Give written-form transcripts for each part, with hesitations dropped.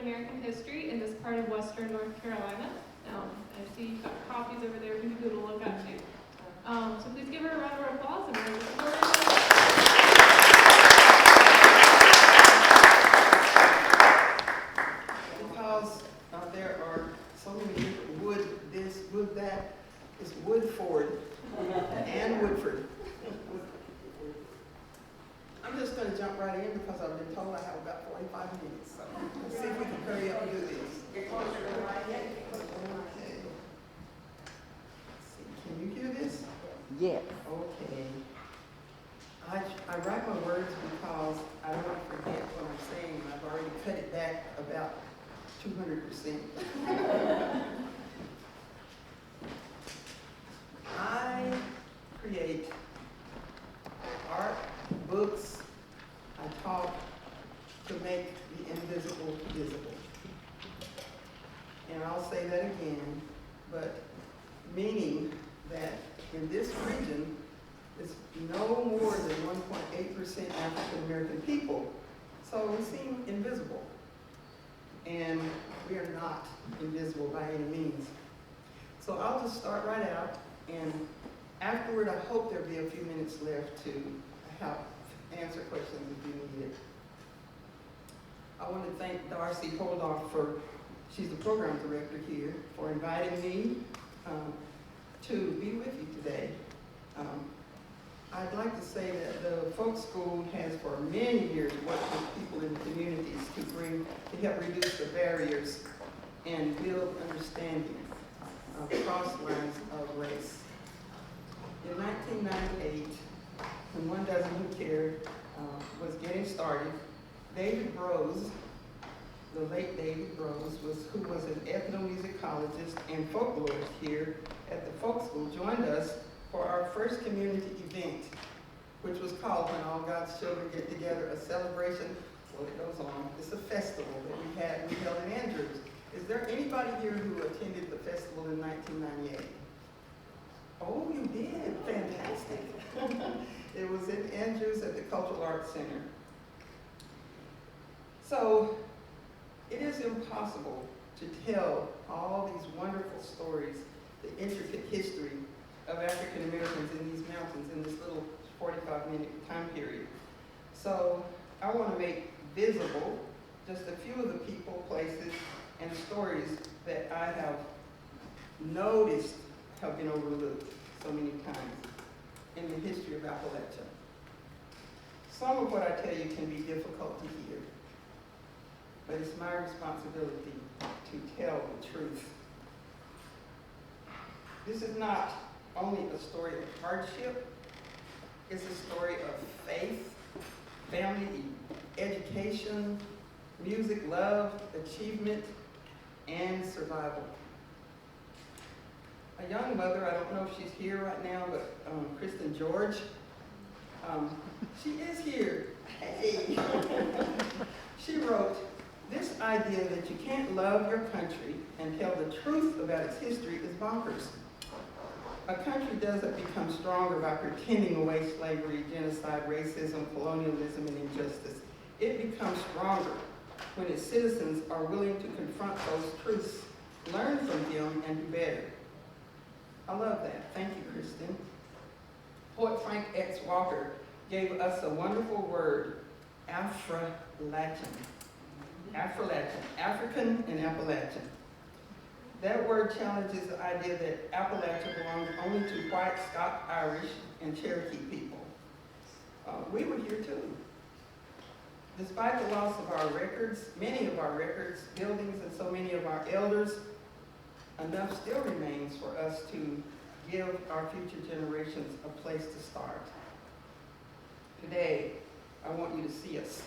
American history in this part of Western North Carolina. I see you've got copies over there for people to look at too. So please give her a round of applause and we're looking forward to it. Because there are so many different wood this, wood that, it's Woodford, Ann Woodford. I'm just going to jump right in because I've been told I have about 45 minutes. So let's see if we can hurry up and do this. Okay. Can you hear this? Yes. Okay. I write my words because I don't want to forget what I'm saying. I've already cut it back about 200%. I create art, books, I talk to make the invisible visible. And I'll say that again, but meaning that in this region, it's no more than 1.8% African American people, so we seem invisible. And we are not invisible by any means. So I'll just start right out, and afterward I hope there'll be a few minutes left to help answer questions if you need it. I want to thank Darcy Holdoff she's the program director here, for inviting me to be with you today. I'd like to say that the folk school has for many years worked with people in communities to help reduce the barriers and build understanding across lines of race. In 1998, when One Dozen Who Cared was getting started, David Rose, the late David Rose, who was an ethnomusicologist and folklorist here at the folk school, joined us for our first community event, which was called When All God's Children Get Together, a celebration. Well, it goes on. It's a festival that we held in Andrews. Is there anybody here who attended the festival in 1998? Oh, you did. Fantastic. It was in Andrews at the Cultural Arts Center. So it is impossible to tell all these wonderful stories, the intricate history of African Americans in these mountains in this little 45-minute time period. So I want to make visible just a few of the people, places, and stories that I have noticed have been overlooked so many times in the history of Appalachia. Some of what I tell you can be difficult to hear, but it's my responsibility to tell the truth. This is not only a story of hardship, it's a story of faith, family, education, music, love, achievement, and survival. A young mother, I don't know if she's here right now, but Kristen George, she is here. Hey! She wrote, "This idea that you can't love your country and tell the truth about its history is bonkers. A country doesn't become stronger by pretending away slavery, genocide, racism, colonialism, and injustice. It becomes stronger when its citizens are willing to confront those truths, learn from them, and do better." I love that. Thank you, Kristen. Poet Frank X. Walker gave us a wonderful word, Afro-Latin. Afro-Latin, African and Appalachian. That word challenges the idea that Appalachia belongs only to white, Scotch, Irish, and Cherokee people. We were here too. Despite the loss of our records, many of our records, buildings, and so many of our elders, enough still remains for us to give our future generations a place to start. Today, I want you to see us.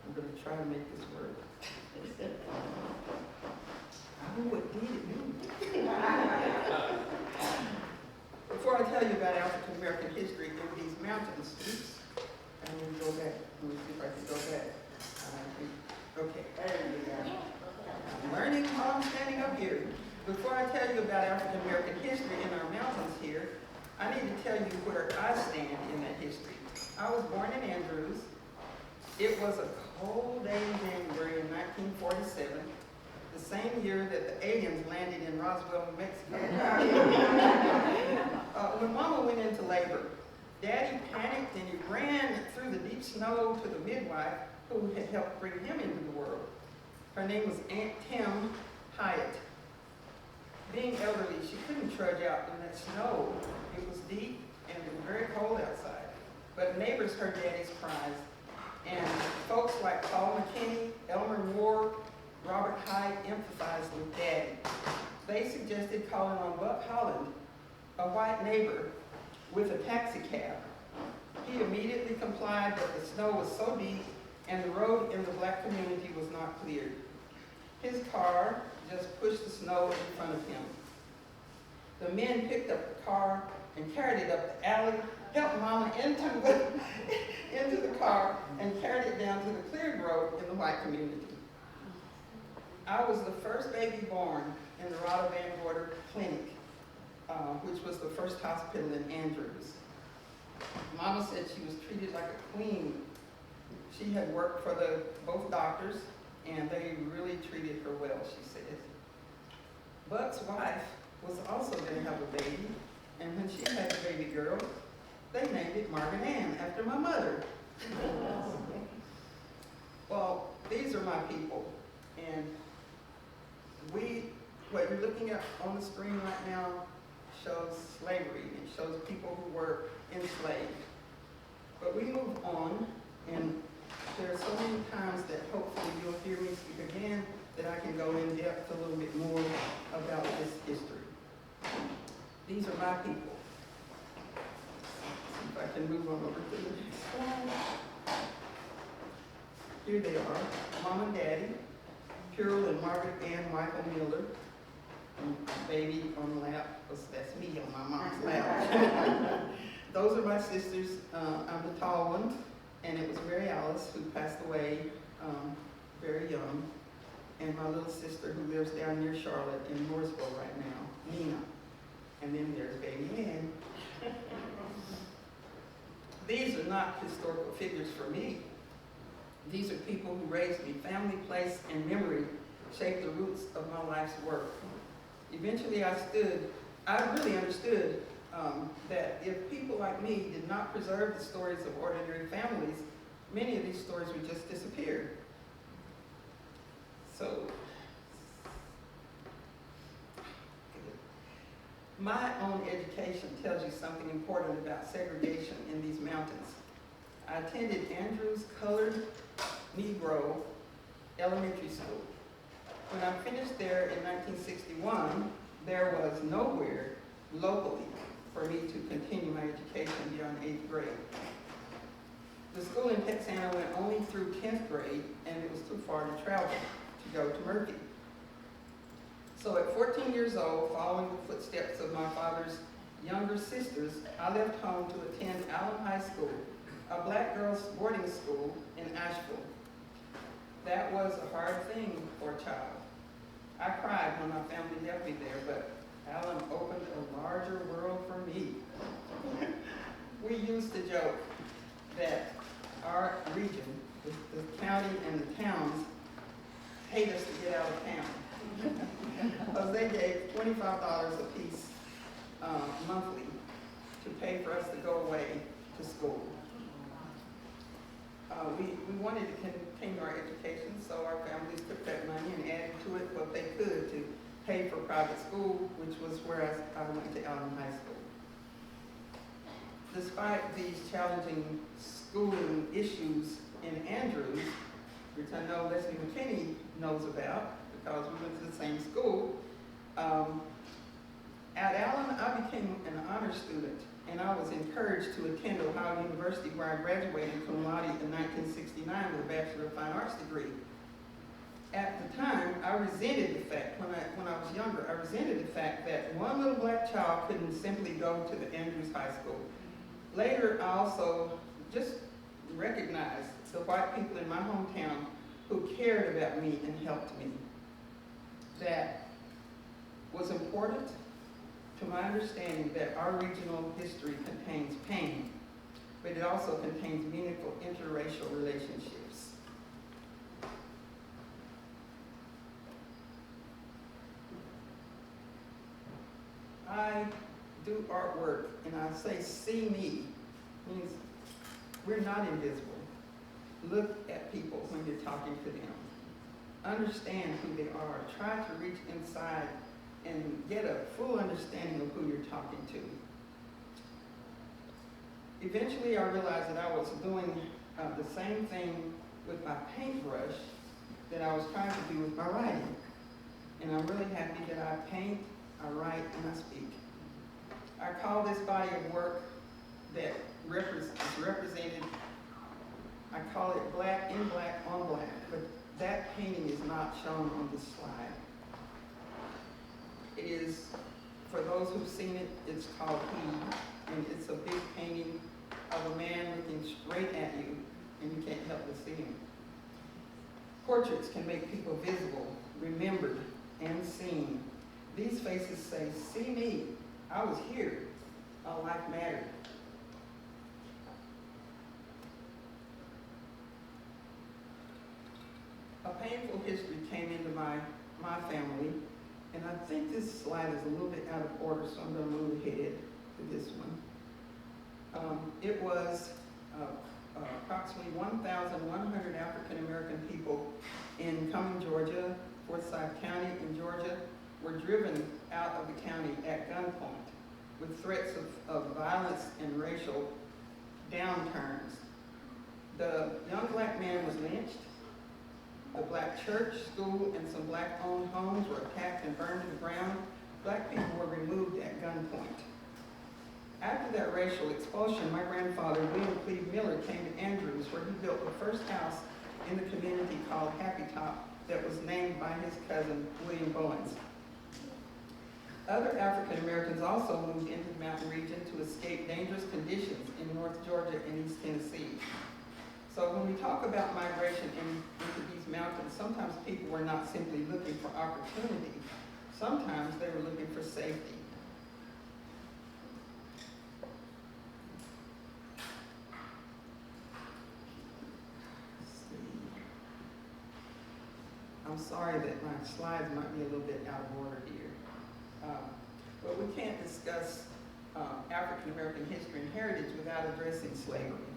I'm going to try to make this work. Oh, it did, it moved. Before I tell you about African American history in these mountains, I'm going to go back. Let me see if I can go back. Okay, there you go. I'm learning while I'm standing up here. Before I tell you about African American history in our mountains here, I need to tell you where I stand in that history. I was born in Andrews. It was a cold day in January in 1947, the same year that the aliens landed in Roswell, New Mexico. When Mama went into labor, Daddy panicked and he ran through the deep snow to the midwife who had helped bring him into the world. Her name was Aunt Tim Hyatt. Being elderly, she couldn't trudge out in that snow. It was deep and it was very cold outside. But neighbors heard Daddy's cries, and folks like Paul McKinney, Elmer Moore, Robert Hyde empathized with Daddy. They suggested calling on Buck Holland, a white neighbor, with a taxi cab. He immediately complied, but the snow was so deep and the road in the black community was not cleared. His car just pushed the snow in front of him. The men picked up the car and carried it up the alley, helped Mama into the car, and carried it down to the cleared road in the white community. I was the first baby born in the Rada Van Gorder Clinic, which was the first hospital in Andrews. Mama said she was treated like a queen. She had worked for both doctors, and they really treated her well, she said. Buck's wife was also going to have a baby, and when she had a baby girl, they named it Margaret Ann after my mother. Well, these are my people, and what you're looking at on the screen right now shows slavery. It shows people who were enslaved. But we move on, and there are so many times that hopefully you'll hear me speak again that I can go in depth a little bit more about this history. These are my people. See if I can move on over to the next slide. Here they are, Mom and Daddy, Purell and Margaret Ann Michael Miller, and baby on the lap, that's me on my mom's lap. Those are my sisters. I'm the tall one, and it was Mary Alice who passed away very young, and my little sister who lives down near Charlotte in Mooresville right now, Nina. And then there's baby Ann. These are not historical figures for me. These are people who raised me. Family, place, and memory shaped the roots of my life's work. Eventually I really understood that if people like me did not preserve the stories of ordinary families, many of these stories would just disappear. So, my own education tells you something important about segregation in these mountains. I attended Andrews Colored Negro Elementary School. When I finished there in 1961, there was nowhere locally for me to continue my education beyond 8th grade. The school in Texana went only through 10th grade, and it was too far to travel to go to Murphy. So at 14 years old, following the footsteps of my father's younger sisters, I left home to attend Allen High School, a black girls' boarding school in Asheville. That was a hard thing for a child. I cried when my family left me there, but Allen opened a larger world for me. We used to joke that our region, the county and the towns, hate us to get out of town. Because they gave $25 a piece monthly to pay for us to go away to school. We wanted to continue our education, so our families took that money and added to it what they could to pay for private school, which was where I went to Allen High School. Despite these challenging schooling issues in Andrews, which I know Leslie McKinney knows about because we went to the same school, at Allen I became an honor student, and I was encouraged to attend Ohio University, where I graduated cum laude in 1969 with a Bachelor of Fine Arts degree. At the time, I resented the fact, when I was younger, I resented the fact that one little black child couldn't simply go to the Andrews High School. Later, I also just recognized the white people in my hometown who cared about me and helped me. That was important to my understanding that our regional history contains pain, but it also contains meaningful interracial relationships. I do artwork and I say see me, means we're not invisible. Look at people when you're talking to them. Understand who they are. Try to reach inside and get a full understanding of who you're talking to. Eventually I realized that I was doing the same thing with my paintbrush that I was trying to do with my writing. And I'm really happy that I paint, I write, and I speak. I call this body of work that is represented, I call it black in black on black, but that painting is not shown on this slide. It is, for those who've seen it, it's called He, and it's a big painting of a man looking straight at you, and you can't help but see him. Portraits can make people visible, remembered, and seen. These faces say, see me, I was here, a life mattered. A painful history came into my family, and I think this slide is a little bit out of order, so I'm going to move ahead to this one. It was approximately 1,100 African American people in Cumming, Georgia, Forsyth County in Georgia, were driven out of the county at gunpoint with threats of violence and racial downturns. The young black man was lynched. The black church, school, and some black-owned homes were attacked and burned to the ground. Black people were removed at gunpoint. After that racial expulsion, my grandfather, William Cleve Miller, came to Andrews, where he built the first house in the community called Happy Top that was named by his cousin, William Bowens. Other African Americans also moved into the mountain region to escape dangerous conditions in North Georgia and East Tennessee. So when we talk about migration into these mountains, sometimes people were not simply looking for opportunity. Sometimes they were looking for safety. I'm sorry that my slides might be a little bit out of order here. But we can't discuss African American history and heritage without addressing slavery.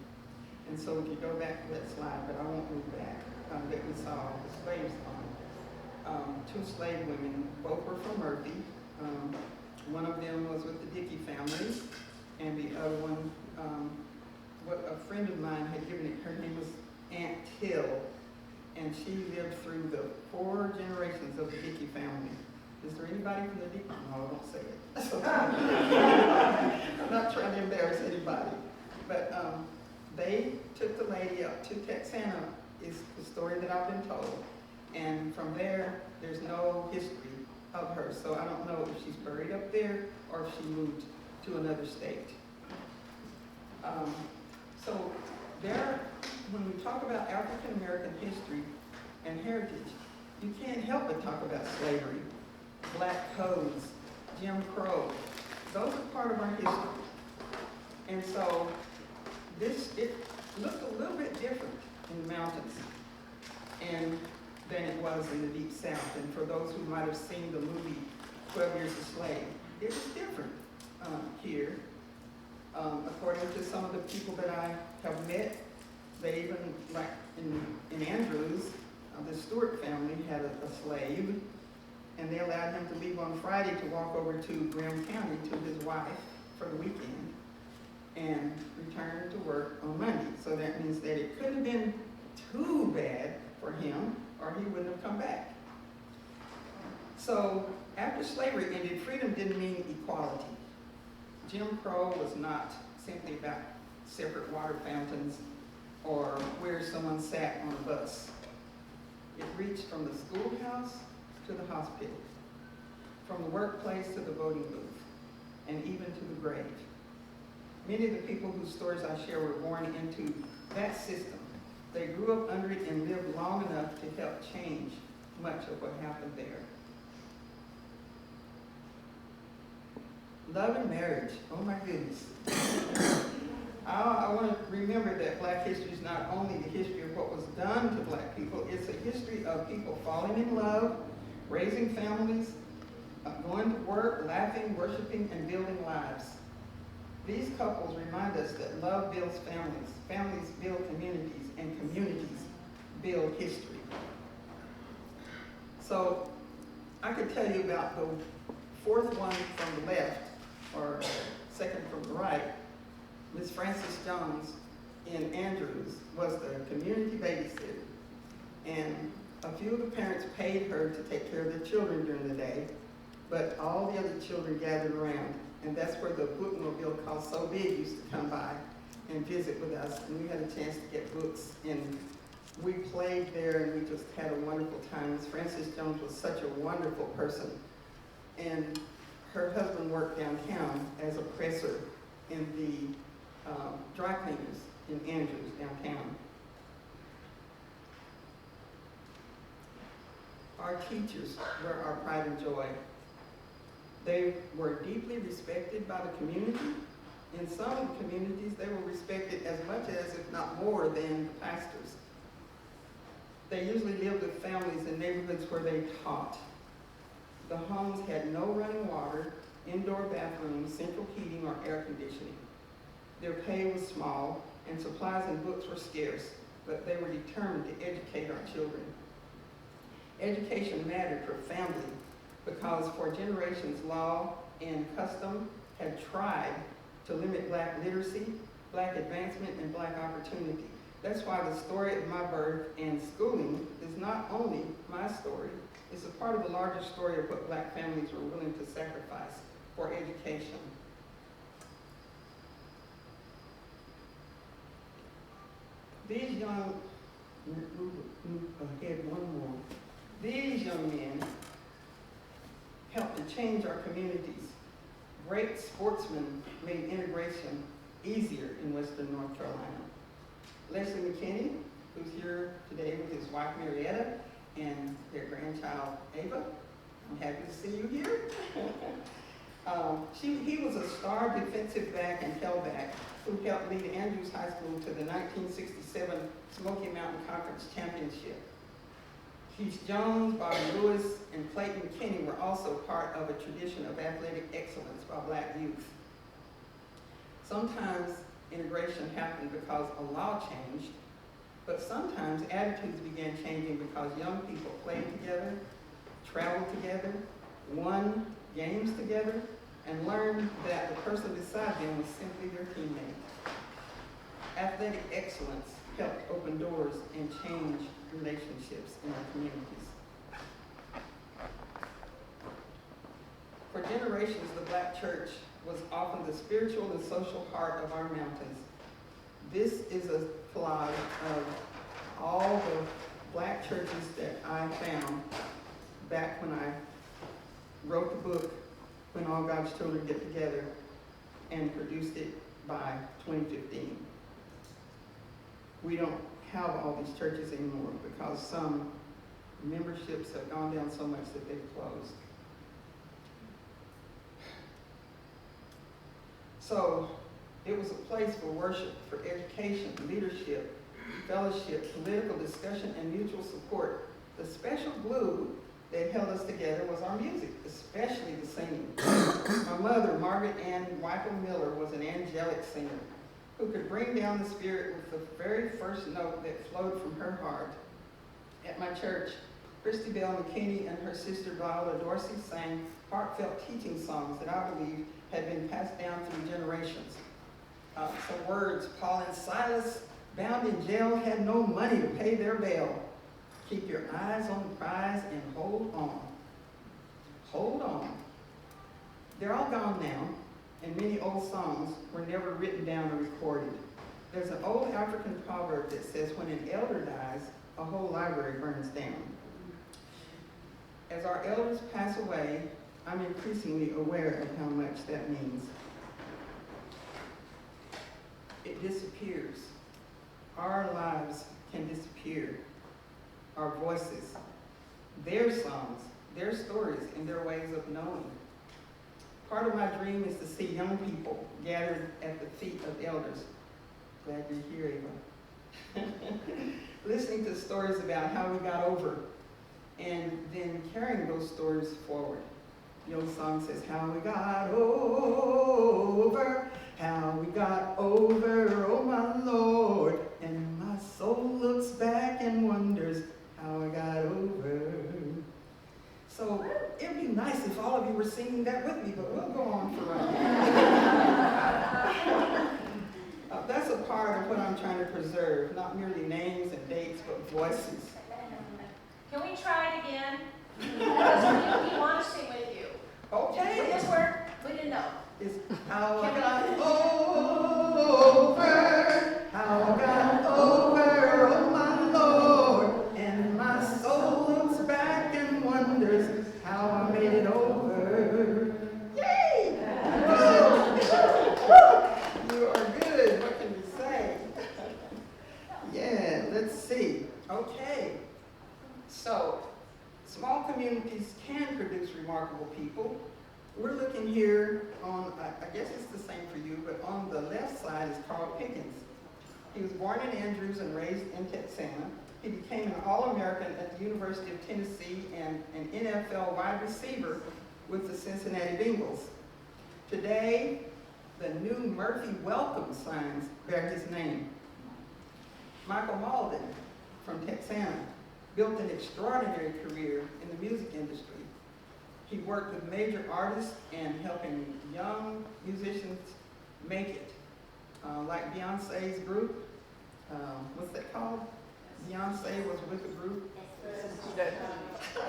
And so we can go back to that slide, but I won't move back, that we saw the slaves on. Two slave women, both were from Murphy. One of them was with the Dickey family, and the other one, what a friend of mine had given it, her name was Aunt Till, and she lived through the 4 generations of the Dickey family. Is there anybody from the Dickey? No, don't say it. I'm not trying to embarrass anybody. But they took the lady up to Texana, is the story that I've been told. And from there, there's no history of her. So I don't know if she's buried up there or if she moved to another state. So there, when we talk about African American history and heritage, you can't help but talk about slavery, black codes, Jim Crow. Those are part of our history. And so it looked a little bit different in the mountains than it was in the Deep South. And for those who might have seen the movie 12 Years a Slave, it was different here. According to some of the people that I have met, they even, like in Andrews, the Stewart family had a slave, and they allowed him to leave on Friday to walk over to Graham County to his wife for the weekend and return to work on Monday. So that means that it couldn't have been too bad for him, or he wouldn't have come back. So after slavery ended, freedom didn't mean equality. Jim Crow was not simply about separate water fountains or where someone sat on a bus. It reached from the schoolhouse to the hospital, from the workplace to the voting booth, and even to the grave. Many of the people whose stories I share were born into that system. They grew up under it and lived long enough to help change much of what happened there. Love and marriage, oh my goodness. I want to remember that Black history is not only the history of what was done to Black people, it's a history of people falling in love, raising families, going to work, laughing, worshiping, and building lives. These couples remind us that love builds families, families build communities, and communities build history. So I could tell you about the fourth one from the left, or second from the right. Miss Frances Jones in Andrews was the community babysitter. And a few of the parents paid her to take care of their children during the day, but all the other children gathered around. And that's where the bookmobile called So Big used to come by and visit with us. And we had a chance to get books, and we played there, and we just had a wonderful time. Miss Frances Jones was such a wonderful person. And her husband worked downtown as a presser in the dry cleaners in Andrews, downtown. Our teachers were our pride and joy. They were deeply respected by the community. In some of the communities, they were respected as much as, if not more, than the pastors. They usually lived with families in neighborhoods where they taught. The homes had no running water, indoor bathrooms, central heating, or air conditioning. Their pay was small, and supplies and books were scarce, but they were determined to educate our children. Education mattered for family because for generations, law and custom had tried to limit Black literacy, Black advancement, and Black opportunity. That's why the story of my birth and schooling is not only my story, it's a part of the larger story of what Black families were willing to sacrifice for education. These young, ahead one more. These young men helped to change our communities. Great sportsmen made integration easier in Western North Carolina. Leslie McKinney, who's here today with his wife Marietta and their grandchild Ava. I'm happy to see you here. He was a star defensive back and tailback who helped lead Andrews High School to the 1967 Smoky Mountain Conference Championship. Keith Jones, Bobby Lewis, and Clayton McKinney were also part of a tradition of athletic excellence by Black youth. Sometimes integration happened because a law changed, but sometimes attitudes began changing because young people played together, traveled together, won games together, and learned that the person beside them was simply their teammate. Athletic excellence helped open doors and change relationships in our communities. For generations, the Black church was often the spiritual and social heart of our mountains. This is a collage of all the Black churches that I found back when I wrote the book, When All God's Children Get Together, and produced it by 2015. We don't have all these churches anymore because some memberships have gone down so much that they've closed. So it was a place for worship, for education, leadership, fellowship, political discussion, and mutual support. The special glue that held us together was our music, especially the singing. My mother, Margaret Ann Miller, was an angelic singer who could bring down the spirit with the very first note that flowed from her heart. At my church, Christy Bell McKinney and her sister Viola Dorsey sang heartfelt teaching songs that I believe had been passed down through generations. Some words: Paul and Silas, bound in jail, had no money to pay their bail. Keep your eyes on the prize and hold on. Hold on. They're all gone now, and many old songs were never written down or recorded. There's an old African proverb that says, when an elder dies, a whole library burns down. As our elders pass away, I'm increasingly aware of how much that means. It disappears. Our lives can disappear. Our voices, their songs, their stories, and their ways of knowing. Part of my dream is to see young people gathered at the feet of elders. Glad you're here, Ava. Listening to stories about how we got over, and then carrying those stories forward. The old song says, how we got over, oh my Lord. And my soul looks back and wonders how I got over. So it'd be nice if all of you were singing that with me, but we'll go on for right now. That's a part of what I'm trying to preserve, not merely names and dates, but voices. Can we try it again? Because we want to sing with you. Okay. Would this work? We didn't know. It's how I got over, oh my Lord, and my soul looks back and wonders how I made it over. Yay! You are good. What can you say? Yeah, let's see. Okay. So, small communities can produce remarkable people. We're looking here on, I guess it's the same for you, but on the left side is Carl Pickens. He was born in Andrews and raised in Texana. He became an All-American at the University of Tennessee and an NFL wide receiver with the Cincinnati Bengals. Today, the new Murphy Welcome signs bear his name. Michael Malden from Texana built an extraordinary career in the music industry. He worked with major artists and helping young musicians make it, like Beyonce's group. What's that called? Beyonce was with a group.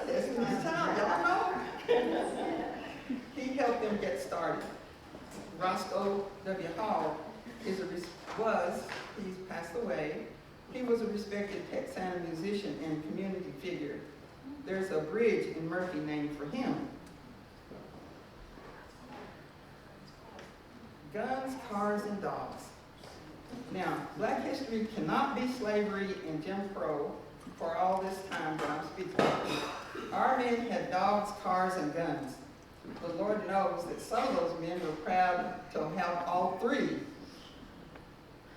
Destiny's Child, y'all know? He helped them get started. Roscoe W. Hall he's passed away. He was a respected Texana musician and community figure. There's a bridge in Murphy named for him. Guns, cars, and dogs. Now, Black history cannot be slavery and Jim Crow for all this time that I'm speaking of. Our men had dogs, cars, and guns. The Lord knows that some of those men were proud to have all three.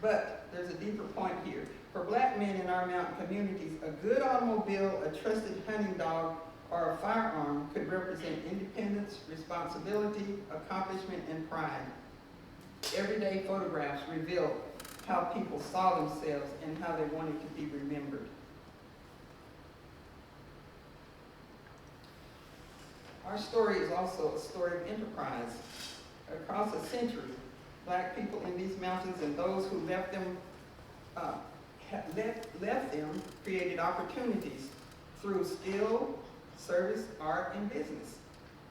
But there's a deeper point here. For Black men in our mountain communities, a good automobile, a trusted hunting dog, or a firearm could represent independence, responsibility, accomplishment, and pride. Everyday photographs reveal how people saw themselves and how they wanted to be remembered. Our story is also a story of enterprise. Across a century, Black people in these mountains and those who left them created opportunities through skill, service, art, and business.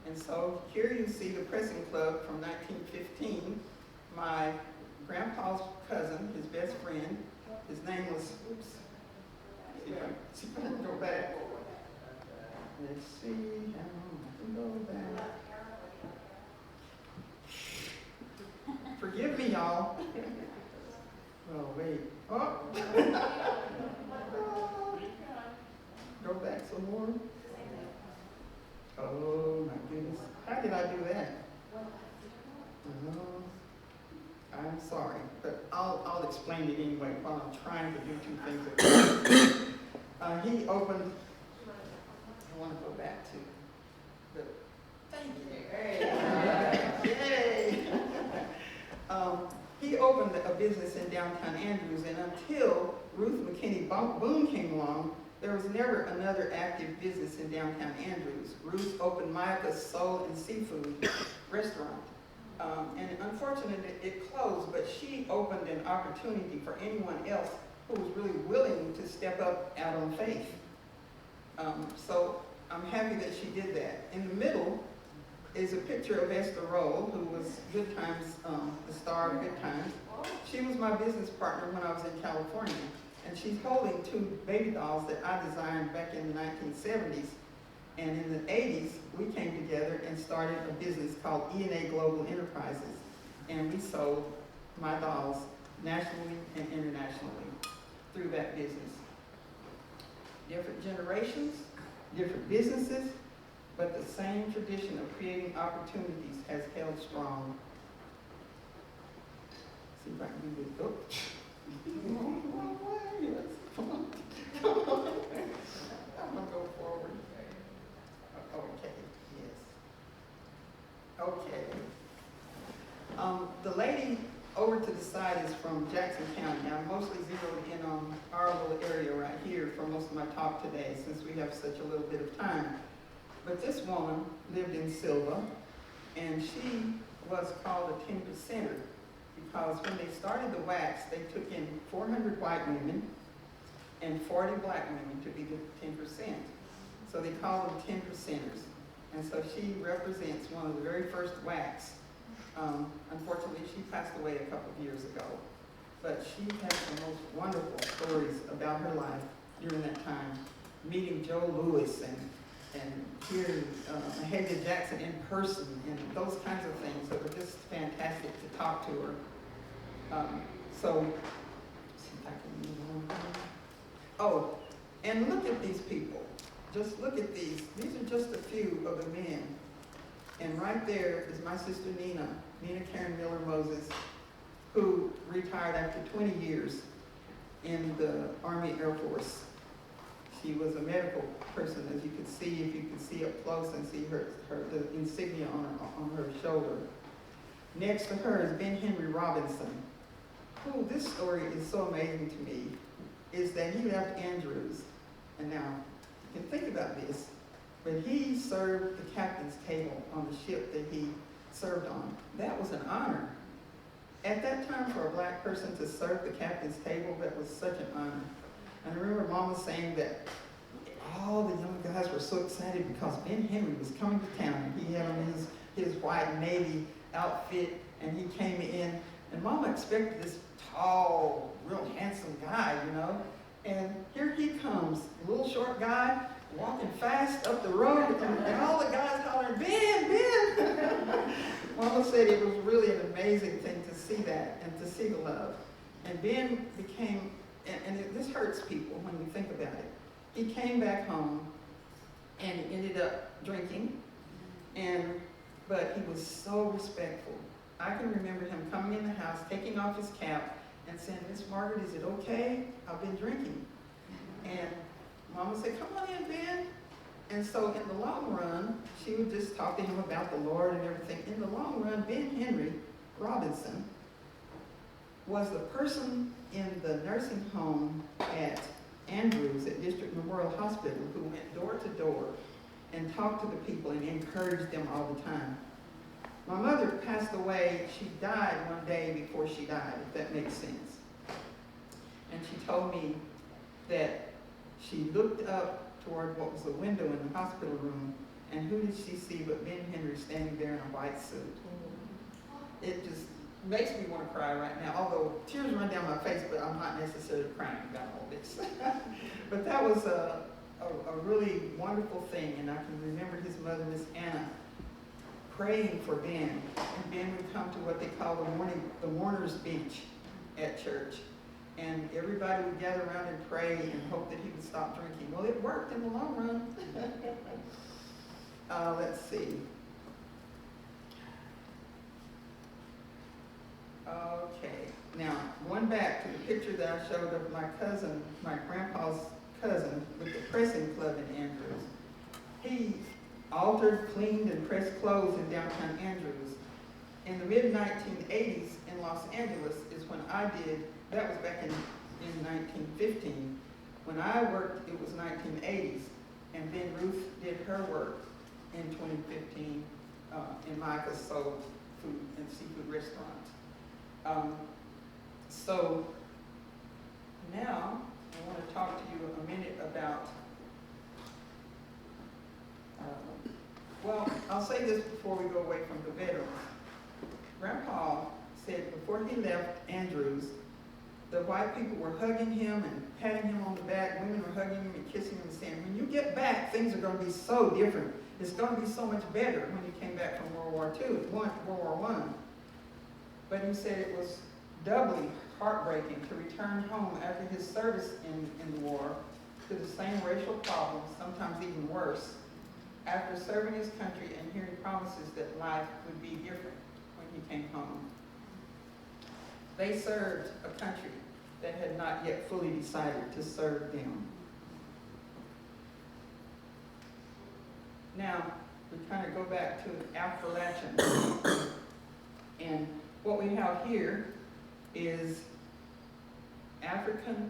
And so here you see the Pressing Club from 1915. My grandpa's cousin, his best friend, his name was, see if I can go back. Let's see how I can go back. Forgive me, y'all. Oh, wait. Oh. Go back some more. Oh, my goodness. How did I do that? I'm sorry, but I'll explain it anyway while I'm trying to do two things at once. He opened, I want to go back to the, thank you. Yay. He opened a business in downtown Andrews, and until Ruth McKinney Boone came along, there was never another active business in downtown Andrews. Ruth opened Mayaka's Soul and Seafood restaurant. And unfortunately, it closed, but she opened an opportunity for anyone else who was really willing to step up out on faith. So I'm happy that she did that. In the middle is a picture of Esther Roll, who was Good Times, the star of Good Times. She was my business partner when I was in California, and she's holding two baby dolls that I designed back in the 1970s. And in the 80s, we came together and started a business called E&A Global Enterprises. And we sold my dolls nationally and internationally through that business. Different generations, different businesses, but the same tradition of creating opportunities has held strong. See if I can do this. Oh. Come on. I'm going to go forward. Okay, yes. the side is from Jackson County. Now, I'm mostly zeroed in on our little area right here for most of my talk today, since we have such a little bit of time. But this woman lived in Silva, and she was called a 10%er because when they started the wax, they took in 400 white women and 40 black women to be the 10%. So they called them 10%ers. And so she represents one of the very first wax. Unfortunately, she passed away a couple of years ago. But she has the most wonderful stories about her life during that time. Meeting Joe Louis and hearing Mahalia Jackson in person and those kinds of things that were just fantastic to talk to her. So, see if I can move on. Oh, and look at these people. Just look at these. These are just a few of the men. And right there is my sister Nina Karen Miller Moses, who retired after 20 years in the Army Air Force. She was a medical person, as you could see, if you could see up close and see the insignia on her shoulder. Next to her is Ben Henry Robinson, who, this story is so amazing to me, is that he left Andrews. And now, you can think about this, but he served the captain's table on the ship that he served on. That was an honor. At that time, for a black person to serve the captain's table, that was such an honor. And I remember Mama saying that all the young guys were so excited because Ben Henry was coming to town. He had on his white Navy outfit, and he came in. And Mama expected this tall, real handsome guy, you know. And here he comes, a little short guy, walking fast up the road, and all the guys hollering, Ben, Ben! Mama said it was really an amazing thing to see that and to see the love. And Ben became, this hurts people when you think about it. He came back home and he ended up drinking, but he was so respectful. I can remember him coming in the house, taking off his cap, and saying, Miss Margaret, is it okay? I've been drinking. And Mama said, come on in, Ben. And so in the long run, she would just talk to him about the Lord and everything. In the long run, Ben Henry Robinson was the person in the nursing home at Andrews at District Memorial Hospital who went door to door and talked to the people and encouraged them all the time. My mother passed away. She died one day before she died, if that makes sense. And she told me that she looked up toward what was a window in the hospital room, and who did she see but Ben Henry standing there in a white suit. It just makes me want to cry right now, although tears run down my face, but I'm not necessarily crying about all this. But that was a really wonderful thing, and I can remember his mother, Miss Anna, praying for Ben. And Ben would come to what they call the mourner's bench at church. And everybody would gather around and pray and hope that he would stop drinking. Well, it worked in the long run. Let's see. Okay, now going back to the picture that I showed of my cousin, my grandpa's cousin with the pressing club in Andrews. He altered, cleaned, and pressed clothes in downtown Andrews. In the mid-1980s in Los Angeles is when I did, that was back in 1915. When I worked, it was 1980s, and then Ruth did her work in 2015 in Micah's Soul Food and Seafood Restaurant. So now I want to talk to you a minute about, well, I'll say this before we go away from the veterans. Grandpa said before he left Andrews, the white people were hugging him and patting him on the back. Women were hugging him and kissing him and saying, when you get back, things are going to be so different. It's going to be so much better when he came back from World War II, World War I. But he said it was doubly heartbreaking to return home after his service in the war to the same racial problems, sometimes even worse, after serving his country and hearing promises that life would be different when he came home. They served a country that had not yet fully decided to serve them. Now, we kind of go back to Appalachian. And what we have here is African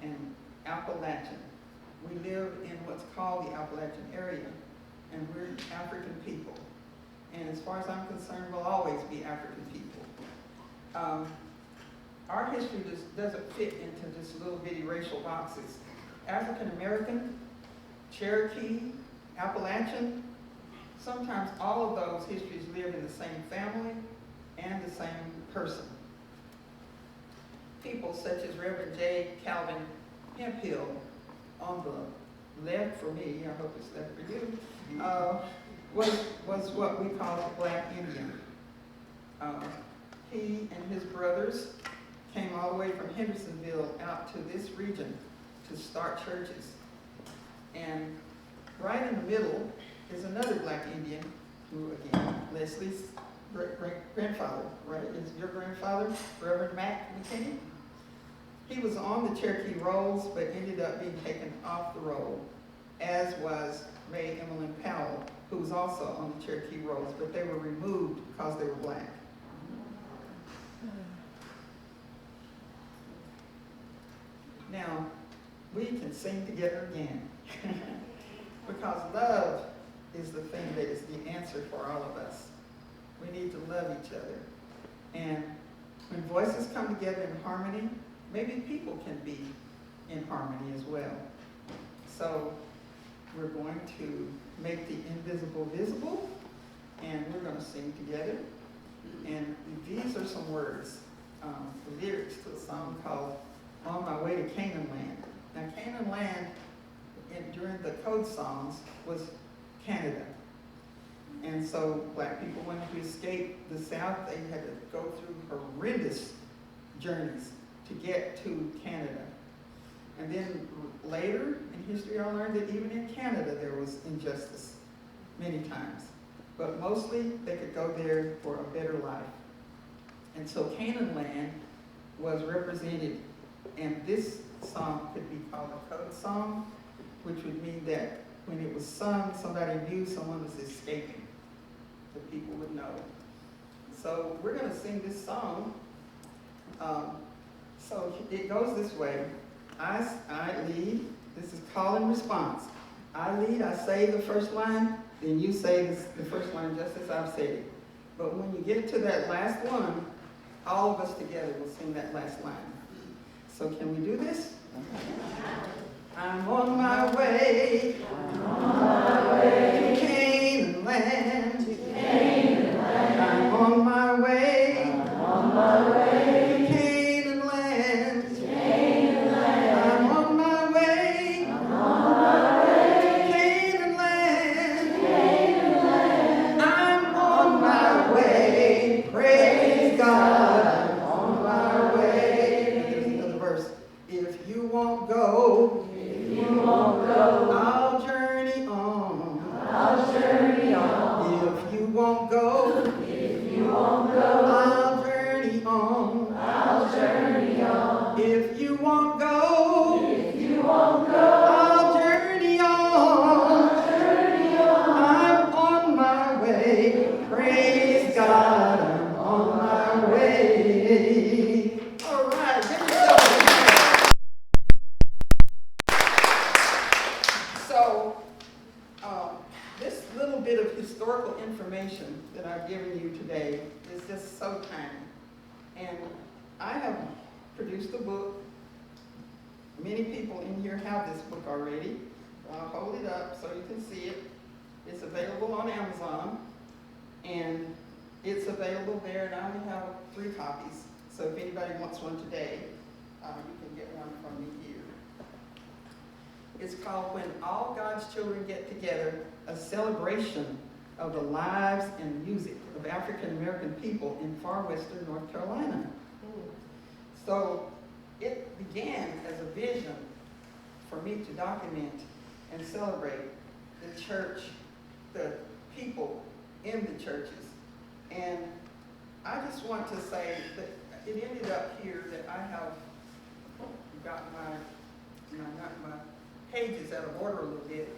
and Appalachian. We live in what's called the Appalachian area, and we're African people. And as far as I'm concerned, we'll always be African people. Our history just doesn't fit into just little bitty racial boxes. African American, Cherokee, Appalachian, sometimes all of those histories live in the same family and the same person. People such as Reverend J. Calvin Hemphill on the left for me, I hope it's left for you, was what we call a Black Indian. He and his brothers came all the way from Hendersonville out to this region to start churches. And right in the middle is another Black Indian who, again, Leslie's great-grandfather, right? Is your grandfather, Reverend Mac McKinney? He was on the Cherokee rolls, but ended up being taken off the roll, as was May Emmeline Powell, who was also on the Cherokee rolls, but they were removed because they were Black. Now, we can sing together again, because love is the thing that is the answer for all of us. We need to love each other. And when voices come together in harmony, maybe people can be in harmony as well. So we're going to make the invisible visible, and we're going to sing together. And these are some words, the lyrics to a song called On My Way to Canaan Land. Now, Canaan Land, during the code songs, was Canada. And so Black people wanted to escape the South. They had to go through horrendous journeys to get to Canada. And then later in history, I learned that even in Canada there was injustice many times. But mostly they could go there for a better life. And so Canaan Land was represented, and this song could be called a code song, which would mean that when it was sung, somebody knew someone was escaping. The people would know. So we're going to sing this song. So it goes this way. I lead. This is call and response. I lead, I say the first line, then you say the first line just as I've said it. But when you get to that last one, all of us together will sing that last line. So can we do this? I'm on my way. I'm on my way. To Canaan land. To Canaan land. I'm on my way. I'm on my way. To Canaan land. To Canaan land. I'm on my way. I'm on my way. To Canaan land. To Canaan land. I'm on my way. Praise God. I'm on my way. Here's another verse. If you won't go, you won't go, I'll journey on. I'll journey on. If you won't go, you won't go, I'll journey on. I'll journey on. If you won't go, you won't go, I'll journey on. I'll journey on. I'm on my way. Praise God, I'm on my way. All right, give yourself a hand. So, this little bit of historical information that I've given you today is just so tiny. And I have produced a book. Many people in here have this book already. I'll hold it up so you can see it. It's available on Amazon. And it's available there, and I only have 3 copies. So if anybody wants one today, you can get one from me here. It's called When All God's Children Get Together, a celebration of the lives and music of African American people in far western North Carolina. So it began as a vision for me to document and celebrate the church, the people in the churches. And I just want to say that it ended up here that I have got my pages out of order a little bit,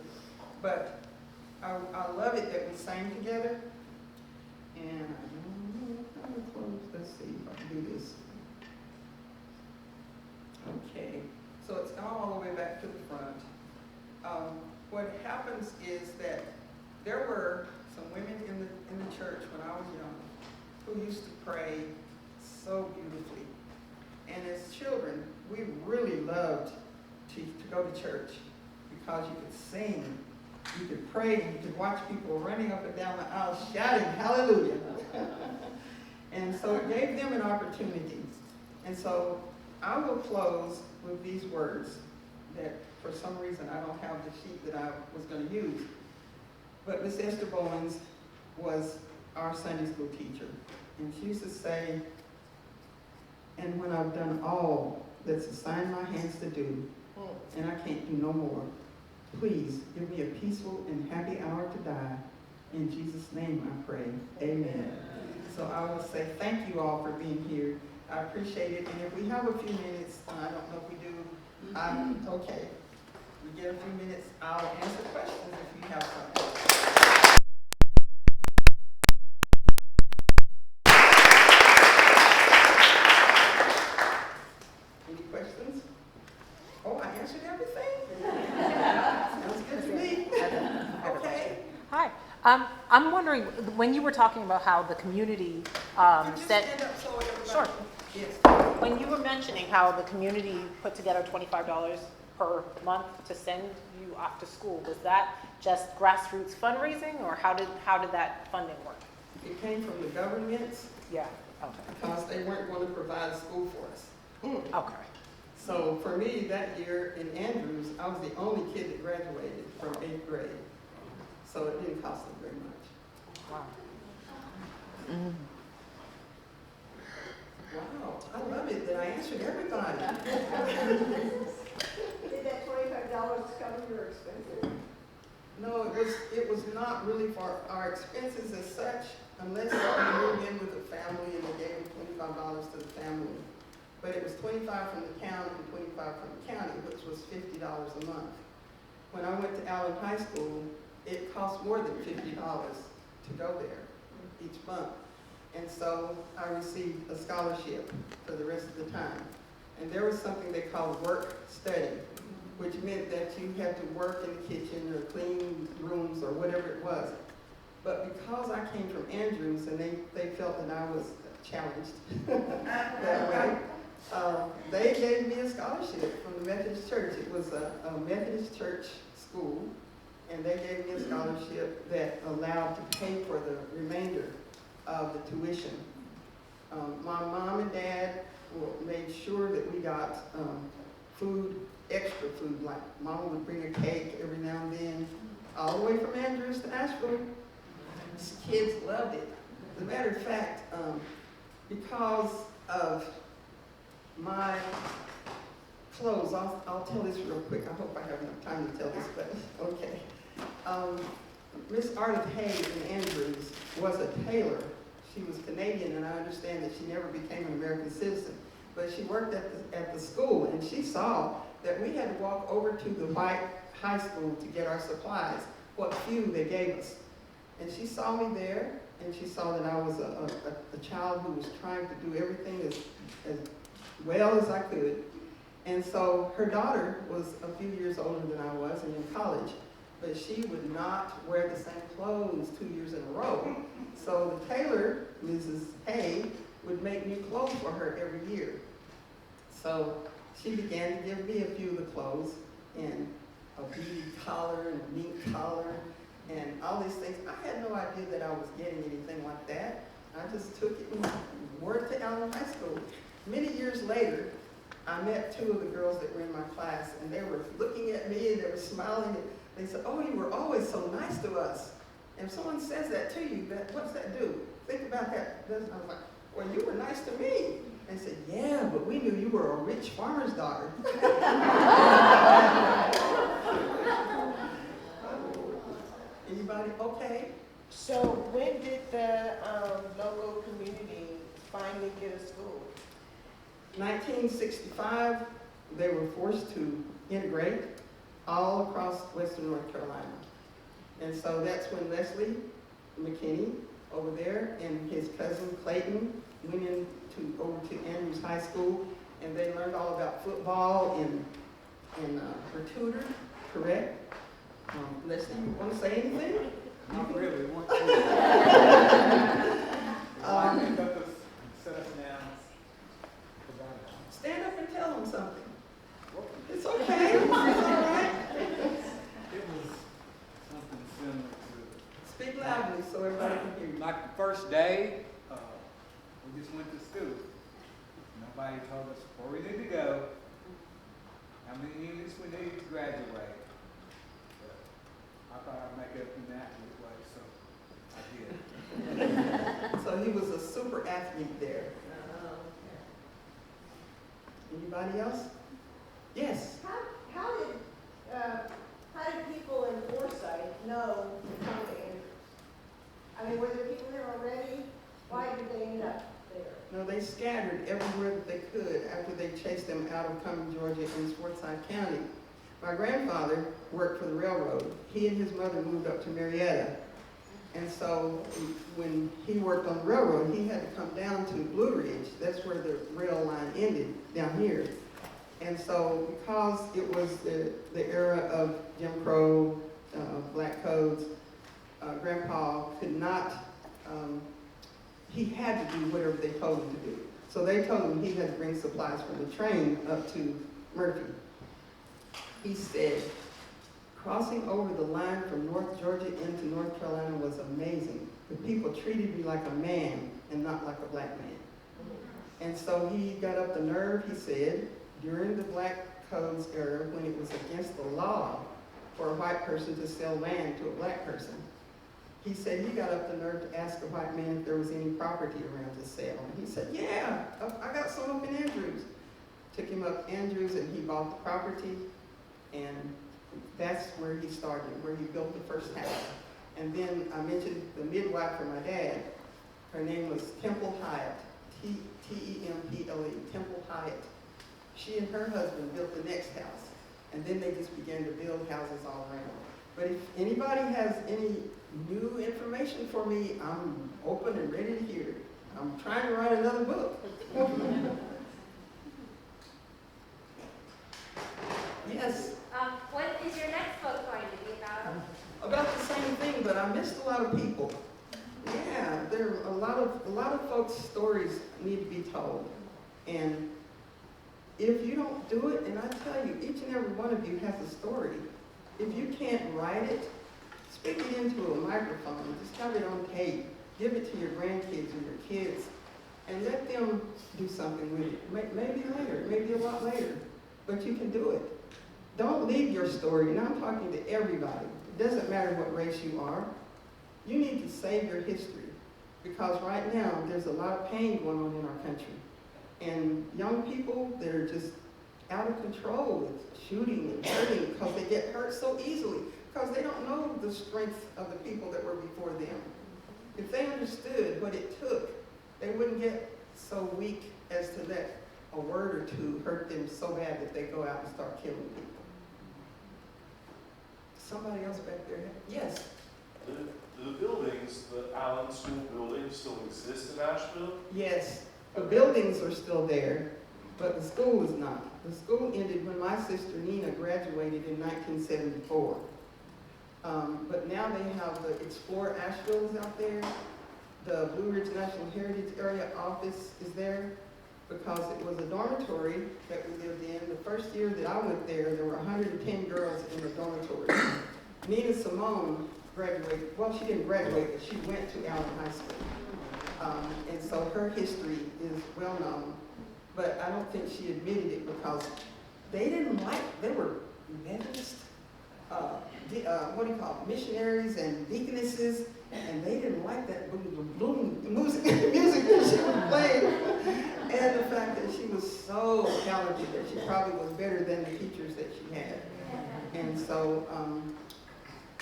but I love it that we sang together. And let's see if I can do this. Okay, so it's gone all the way back to the front. What happens is that there were some women in the church when I was young who used to pray so beautifully. And as children, we really loved to go to church because you could sing, you could pray, you could watch people running up and down the aisle shouting hallelujah. And so it gave them an opportunity. And so I will close with these words that for some reason I don't have the sheet that I was going to use. But Miss Esther Bowens was our Sunday school teacher. And she used to say, and when I've done all that's assigned my hands to do, and I can't do no more, please give me a peaceful and happy hour to die. In Jesus' name I pray. Amen. So I will say thank you all for being here. I appreciate it. And if we have a few minutes, I don't know if we do, okay. We get a few minutes, I'll answer questions if you have something. Any questions? Oh, I answered everything? Sounds good to me. Okay. Hi. I'm wondering, when you were talking about how the community Just said, stand up so everybody. Sure. Yes. when you were mentioning how the community put together $25 per month to send you off to school, was that just grassroots fundraising, or how did that funding work? It came from the governments Yeah. Okay. because they weren't going to provide a school for us. Okay. So for me, that year in Andrews, I was the only kid that graduated from 8th grade. So it didn't cost them very much. Wow. Wow, I love it that I answered everybody. Did that $25 cover your expenses? No, it was not really for our expenses as such, unless we moved in with a family and they gave $25 to the family. But it was $25 from the town and $25 from the county, which was $50 a month. When I went to Allen High School, it cost more than $50 to go there each month. And so I received a scholarship for the rest of the time. And there was something they called work study, which meant that you had to work in the kitchen or clean rooms or whatever it was. But because I came from Andrews and they felt that I was challenged that way, they gave me a scholarship from the Methodist Church. It was a Methodist church school, and they gave me a scholarship that allowed to pay for the remainder of the tuition. My mom and dad made sure that we got food, extra food, like Mama would bring a cake every now and then, all the way from Andrews to Asheville. Kids loved it. As a matter of fact, because of my clothes, I'll tell this real quick. I hope I have enough time to tell this, but okay. Miss Arlette Hayes in Andrews was a tailor. She was Canadian, and I understand that she never became an American citizen. But she worked at the school, and she saw that we had to walk over to the white high school to get our supplies, what few they gave us. And she saw me there, and she saw that I was a child who was trying to do everything as well as I could. And so her daughter was a few years older than I was and in college, but she would not wear the same clothes 2 years in a row. So the tailor, Mrs. Hay, would make new clothes for her every year. So she began to give me a few of the clothes, and a beaded collar and a mink collar and all these things. I had no idea that I was getting anything like that. I just took it and wore it to Allen High School. Many years later, I met two of the girls that were in my class, and they were looking at me and they were smiling. And they said, "Oh, you were always so nice to us." And if someone says that to you, what's that do? Think about that. I was like, "Well, you were nice to me." They said, "Yeah, but we knew you were a rich farmer's daughter." Anybody? Okay. So when did the local community finally get a school? 1965, they were forced to integrate all across western North Carolina. And so that's when Leslie McKinney over there and his cousin Clayton went over to Andrews High School, and they learned all about football and her tutor, correct? Leslie, you want to say anything? Not really. Want to set us now. Stand up and tell them something. It's okay. It's all right. It was something similar to Speak loudly so everybody can hear you. like the first day. We just went to school. Nobody told us where we need to go, how many units we needed to graduate. But I thought I'd make it up in that way, so I did. So he was a super athlete there. Anybody else? Yes. How did people in Forsyth know to come to Andrews? I mean, were there people there already? Why did they end up there? No, they scattered everywhere that they could after they chased them out of Cumming, Georgia and Forsyth County. My grandfather worked for the railroad. He and his mother moved up to Marietta. And so when he worked on the railroad, he had to come down to Blue Ridge. That's where the rail line ended, down here. And so because it was the era of Jim Crow, black codes, Grandpa could not, he had to do whatever they told him to do. So they told him he had to bring supplies from the train up to Murphy. He said, crossing over the line from North Georgia into North Carolina was amazing. The people treated me like a man and not like a black man. And so he got up the nerve, he said, during the black codes era when it was against the law for a white person to sell land to a black person. He said he got up the nerve to ask a white man if there was any property around to sell. And he said, yeah, I got some up in Andrews. Took him up Andrews and he bought the property, and that's where he started, where he built the first house. And then I mentioned the midwife for my dad. Her name was Temple Hyatt, T-E-M-P-L-E, Temple Hyatt. She and her husband built the next house, and then they just began to build houses all around. But if anybody has any new information for me, I'm open and ready to hear it. I'm trying to write another book. Yes. What is your next book going to be about? About the same thing, but I missed a lot of people. Yeah, there are a lot of folks' stories need to be told. And if you don't do it, and I tell you, each and every one of you has a story. If you can't write it, speak it into a microphone. Just have it on tape. Give it to your grandkids or your kids, and let them do something with it. Maybe later, maybe a lot later, but you can do it. Don't leave your story, and I'm talking to everybody. It doesn't matter what race you are. You need to save your history, because right now there's a lot of pain going on in our country. And young people, they're just out of control with shooting and hurting because they get hurt so easily, because they don't know the strength of the people that were before them. If they understood what it took, they wouldn't get so weak as to let a word or two hurt them so bad that they go out and start killing people. Somebody else back there? Yes? The buildings, the Allen School buildings still exist in Asheville? Yes. The buildings are still there, but the school is not. The school ended when my sister Nina graduated in 1974. But now they have the Explore Asheville is out there. The Blue Ridge National Heritage Area office is there because it was a dormitory that we lived in. The first year that I went there were 110 girls in the dormitory. Nina Simone graduated, well, she didn't graduate, but she went to Allen High School. And so her history is well known, but I don't think she admitted it because they didn't like, they were Methodist, missionaries and deaconesses, and they didn't like that music that she was playing, and the fact that she was so talented that she probably was better than the teachers that she had. And so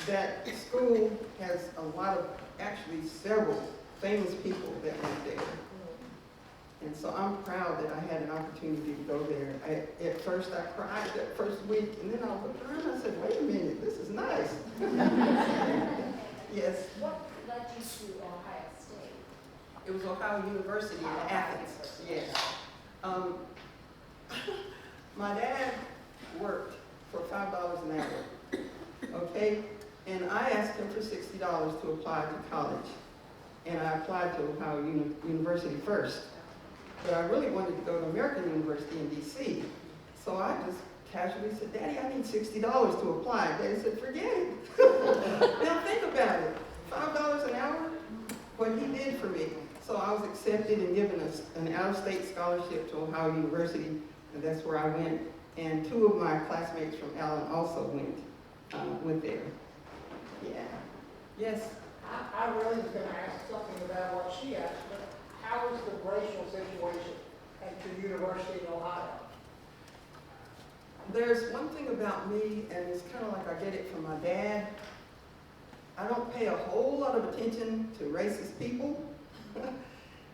that school has a lot of, actually several famous people that went there. And so I'm proud that I had an opportunity to go there. At first I cried that first week, and then I looked around and I said, wait a minute, this is nice. Yes? What led you to Ohio State? It was Ohio University in Athens. Yes. My dad worked for $5 an hour, okay? And I asked him for $60 to apply to college. And I applied to Ohio University first. But I really wanted to go to American University in DC. So I just casually said, Daddy, I need $60 to apply. Daddy said, forget it. Now think about it. $5 an hour? What he did for me. So I was accepted and given an out-of-state scholarship to Ohio University, and that's where I went. And 2 of my classmates from Allen also went there. Yeah. Yes. I really was gonna ask something about what she asked, but how is the racial situation at your university in Ohio? There's one thing about me, and it's kind of like I get it from my dad. I don't pay a whole lot of attention to racist people.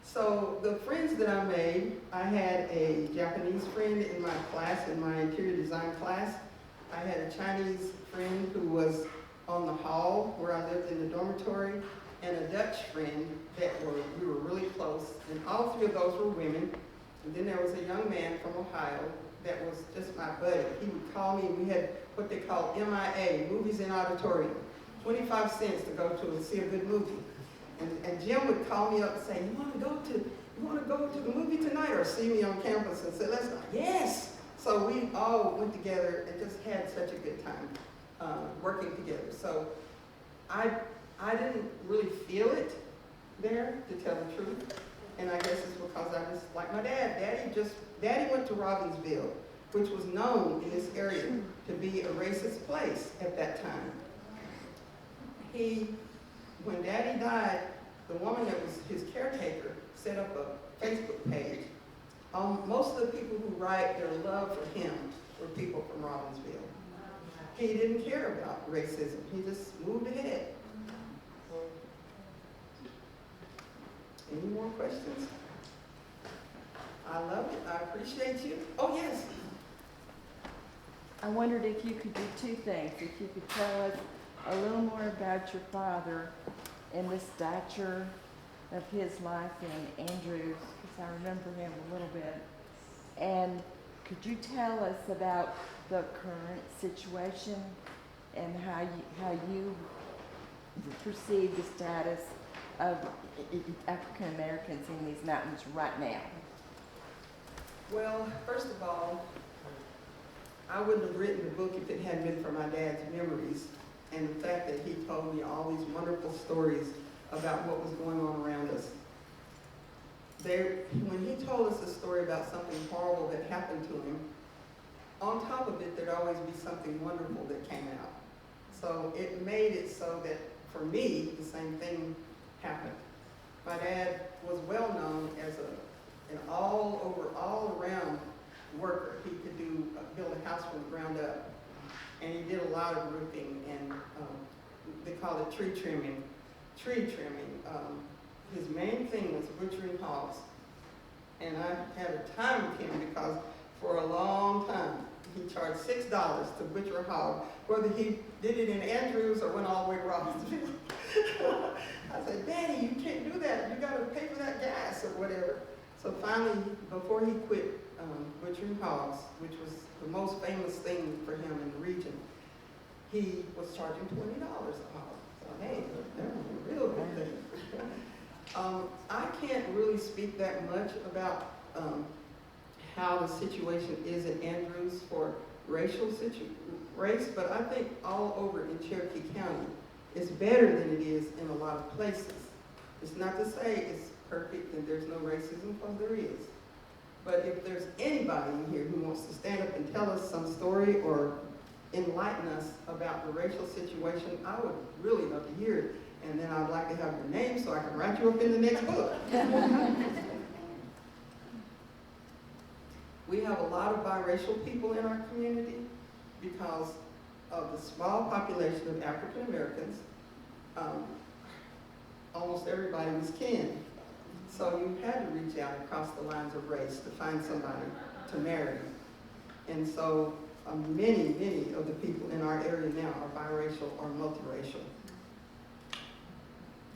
So the friends that I made, I had a Japanese friend in my class, in my interior design class. I had a Chinese friend who was on the hall where I lived in the dormitory, and a Dutch friend that we were really close, and all 3 of those were women. And then there was a young man from Ohio that was just my buddy. He would call me, we had what they call MIA, movies in auditorium, 25 cents to go to and see a good movie. And Jim would call me up and say, you want to go to the movie tonight, or see me on campus and say, let's go. Yes! So we all went together and just had such a good time working together. So I didn't really feel it there, to tell the truth. And I guess it's because I was like my dad. Daddy went to Robbinsville, which was known in this area to be a racist place at that time. When Daddy died, the woman that was his caretaker set up a Facebook page. Most of the people who write their love for him were people from Robbinsville. He didn't care about racism. He just moved ahead. Any more questions? I love it. I appreciate you. Oh, yes. I wondered if you could do 2 things. If you could tell us a little more about your father and the stature of his life in Andrews, because I remember him a little bit. And could you tell us about the current situation and how you perceive the status of African Americans in these mountains right now? Well, first of all, I wouldn't have written the book if it hadn't been for my dad's memories and the fact that he told me all these wonderful stories about what was going on around us. When he told us a story about something horrible that happened to him, on top of it, there'd always be something wonderful that came out. So it made it so that, for me, the same thing happened. My dad was well known as an all-around worker. He could build a house from the ground up. And he did a lot of roofing, and they call it tree trimming. His main thing was butchering hogs. And I had a time with him because for a long time, he charged $6 to butcher a hog, whether he did it in Andrews or went all the way to Robbinsville. I said, Daddy, you can't do that. You got to pay for that gas or whatever. So finally, before he quit butchering hogs, which was the most famous thing for him in the region, he was charging $20 a hog. So hey, that was a real good thing. I can't really speak that much about how the situation is in Andrews for race, but I think all over in Cherokee County, it's better than it is in a lot of places. It's not to say it's perfect and there's no racism, because there is. But if there's anybody in here who wants to stand up and tell us some story or enlighten us about the racial situation, I would really love to hear it. And then I'd like to have your name so I can write you up in the next book. We have a lot of biracial people in our community because of the small population of African Americans. Almost everybody was kin. So you had to reach out across the lines of race to find somebody to marry. And so many of the people in our area now are biracial or multiracial.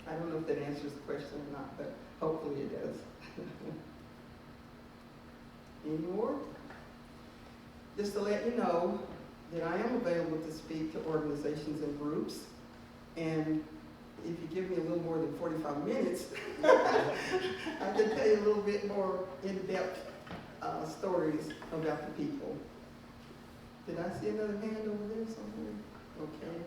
I don't know if that answers the question or not, but hopefully it does. Any more? just to let you know that I am available to speak to organizations and groups. And if you give me a little more than 45 minutes, I can tell you a little bit more in-depth stories about the people. Did I see another hand over there somewhere? Okay.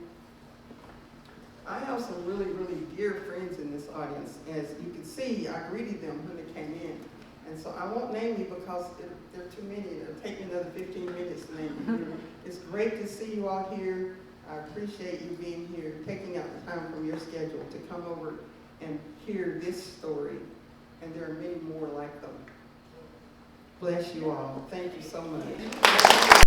I have some really, really dear friends in this audience. As you can see, I greeted them when they came in. And so I won't name you because there are too many. It'll take me another 15 minutes to name you. It's great to see you all here. I appreciate you being here, taking out the time from your schedule to come over and hear this story. And there are many more like them. Bless you all. Thank you so much.